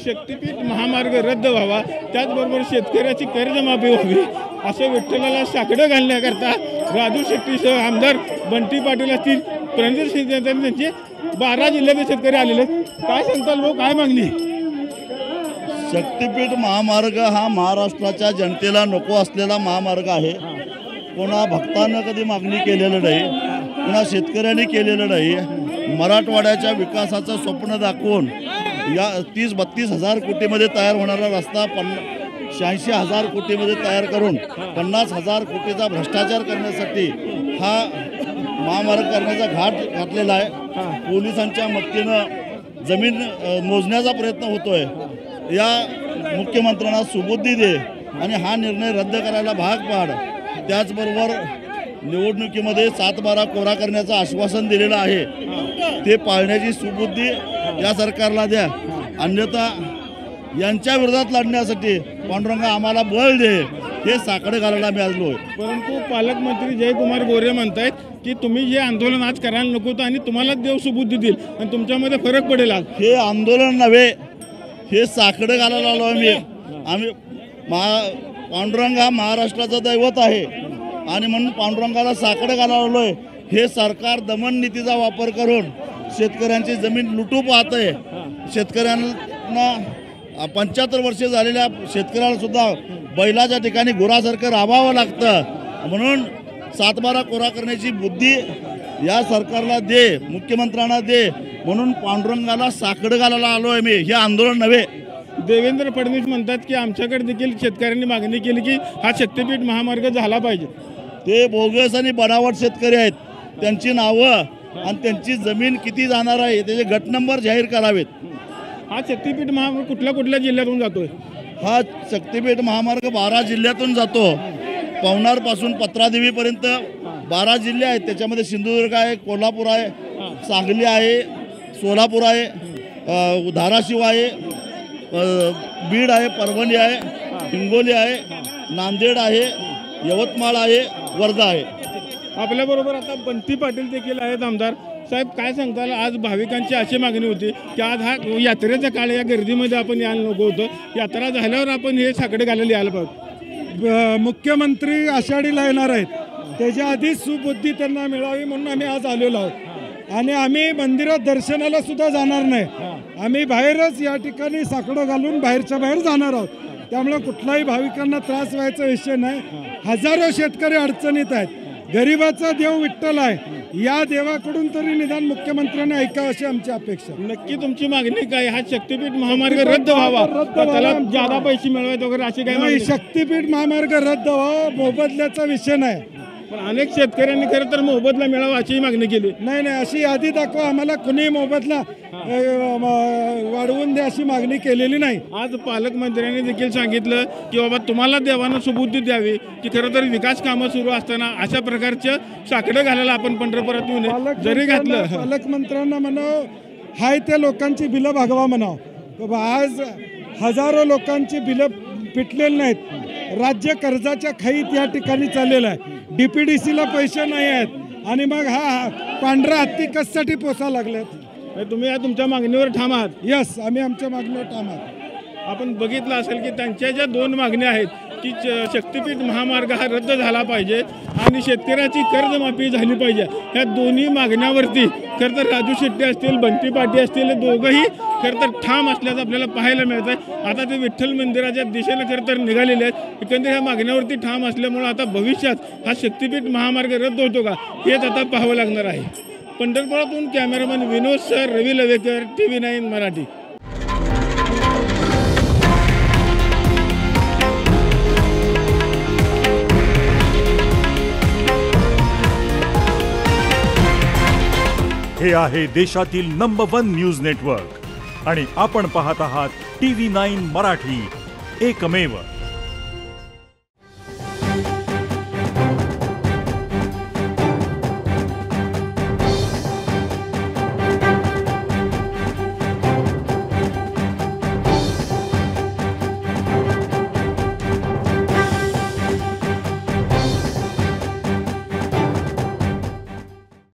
शक्तीपीठ महामार्ग रद्द व्हावा, त्याचबरोबर शेतकऱ्याची कर्जमाफी व्हावी असं विठ्ठलाला साकडं घालण्याकरता राजू शेट्टीसह आमदार बंटी पाटील असतील, प्रणजित शिंदे त्यांचे 12 जिल्ह्याचे शेतकरी आलेले आहेत. काय सांगताल भाऊ, काय मागणी? शक्तीपीठ महामार्ग हा महाराष्ट्राच्या जनतेला नको असलेला महामार्ग आहे. कोणा भक्तांना कधी मागणी केलेलं नाही, कोणा शेतकऱ्यांनी केलेलं नाही. मराठवाड्याच्या विकासाचं स्वप्न दाखवून या 30-32 हजार कोटीमध्ये तयार होणारा रस्ता 86,000 कोटीमध्ये तयार करून 50,000 कोटीचा भ्रष्टाचार करण्यासाठी हा महामार्ग करण्याचा घाट घातलेला आहे. पोलिसांच्या मदतीनं जमीन मोजण्याचा प्रयत्न होतोय. या मुख्यमंत्र्यांना सुबुद्धी दे आणि हा निर्णय रद्द करायला भाग पाड. त्याचबरोबर निवडणुकीमध्ये 7-12 कोरा करण्याचं आश्वासन दिलेलं आहे, ते पाळण्याची सुबुद्धी या सरकारला द्या. अन्यथा यांच्या विरोधात लढण्यासाठी पांडुरंगा आम्हाला बळ दे, हे साकडे घालायला मी आलोय. परंतु पालकमंत्री जयकुमार गोरे म्हणतायत की तुम्ही हे आंदोलन आज करायला नको होतं आणि तुम्हाला देव सुबुद्धी देईल आणि तुमच्यामध्ये फरक पडेल. आज हे आंदोलन नव्हे, हे साकडे घालायला आलो आम्ही. पांडुरंग हा महाराष्ट्राचं दैवत आहे आणि म्हणून पांडुरंगाला साकडे घालायला आलोय. हे सरकार दमन नीतीचा वापर करून शेतकऱ्यांची जमीन लुटू पाहतंय. शेतकऱ्यांना 75 वर्षे झालेल्या शेतकऱ्याला सुद्धा बैलाच्या ठिकाणी गुरासारखं राबावं लागतं. म्हणून 7-12 कोरा करण्याची बुद्धी या सरकारला दे, मुख्यमंत्र्यांना दे. म्हणून पांडुरंगाला साकडं घालायला आलोय मी, हे आंदोलन नव्हे. देवेंद्र फडणवीस म्हणतात की आमच्याकडे देखील शेतकऱ्यांनी मागणी केली की हा शक्तीपीठ महामार्ग झाला पाहिजे. ते बोगस आणि बनावट शेतकरी आहेत. त्यांची नावं आणि त्यांची जमीन किती जाणार आहे त्याचे गट नंबर जाहीर करावेत. हा शक्तीपीठ महामार्ग कुठल्या कुठल्या जिल्ह्यातून जातोय? हा शक्तीपीठ महामार्ग 12 जिल्ह्यातून जातो. पवनारपासून पत्रादेवीपर्यंत 12 जिल्हे आहेत. त्याच्यामध्ये सिंधुदुर्ग आहे, कोल्हापूर आहे, सांगली आहे, सोलापूर आहे, धाराशिव आहे, बीड आहे, परभणी आहे, हिंगोली आहे, नांदेड आहे, यवतमाळ आहे, वर्धा आहे. आपल्याबरोबर आता बंटी पाटील देखील आहेत. आमदार साहेब, काय सांगताल? आज भाविकांची अशी मागणी होती की आज हा यात्रेचा काळ, या गर्दीमध्ये आपण यायला नको होतं, यात्रा झाल्यावर आपण हे साकडे घालायला यायला पाहिजे. मुख्यमंत्री आषाढीला येणार आहेत, त्याच्या आधीच सुबुद्धी त्यांना मिळावी म्हणून आम्ही आज आलेलो आहोत. आणि आम्ही मंदिरात दर्शनाला सुद्धा जाणार नाही, आम्ही बाहेरच या ठिकाणी साकडं घालून बाहेरच्या बाहेर जाणार आहोत. त्यामुळे कुठलाही भाविकांना त्रास व्हायचा विषय नाही. हजारो शेतकरी अडचणीत आहेत. गरिबाचा देव विठ्ठल आहे, या देवाकडून तरी निदान मुख्यमंत्र्यांनी ऐकावं अशी आमची अपेक्षा. नक्की तुमची मागणी काय? हा शक्तीपीठ महामार्ग रद्द व्हावा, त्याला जादा पैसे मिळवायचे वगैरे अशी काही नाही. शक्तीपीठ महामार्ग रद्द व्हावा, मोबदल्याचा विषय नाही. पण अनेक शेतकऱ्यांनी खरं तर मोबदला मिळावा अशी मागणी केली. नाही, अशी यादी दाखवा आम्हाला, कुणी मोबदला वाढवून द्या अशी मागणी केलेली नाही. आज पालकमंत्र्यांनी देखील सांगितलं की बाबा तुम्हाला देवानं सुबुद्धी द्यावी की खरं तर विकास कामं सुरू असताना अशा प्रकारचं साकडं घालायला आपण पंढरपुरात जरी घातलं. पालकमंत्र्यांना म्हणावं, हाय त्या लोकांची बिलं भागवा म्हणावं. आज हजारो लोकांची बिलं पिटलेली नाहीत. राज्य कर्जाच्या खाईत या ठिकाणी चाललेलं आहे. DPDCला पैसे नाही आहेत आणि मग हा पांढरा हत्ती कशासाठी पोसा लागलेत? तुम्ही या तुमच्या मागणीवर ठाम आहात? यस, आम्ही आमच्या मागणीवर ठाम आहात. आपण बघितलं असेल की त्यांच्या ज्या 2 मागण्या आहेत की शक्तीपीठ महामार्ग हा रद्द झाला पाहिजे आणि शेतकऱ्याची कर्जमाफी झाली पाहिजे. ह्या दोन्ही मागण्यावरती खरं तर राजू शेट्टी असतील, बंटी पाटील असतील, दोघंही खरं तर ठाम असल्याचं आपल्याला पाहायला मिळत आहे. आता ते विठ्ठल मंदिराच्या दिशेनं खरं तर निघालेले आहेत. एकंदर ह्या मागण्यावरती ठाम असल्यामुळं आता भविष्यात हा शक्तीपीठ महामार्ग रद्द होतो का हेच आता पाहावं लागणार आहे. पंढरपुरातून कॅमेरामन विनोद सर, रवी लवेकर, TV9 मराठी. हे आहे देशातील नंबर 1 न्यूज नेटवर्क आणि आपण पाहत आहात TV9 मराठी, एकमेव.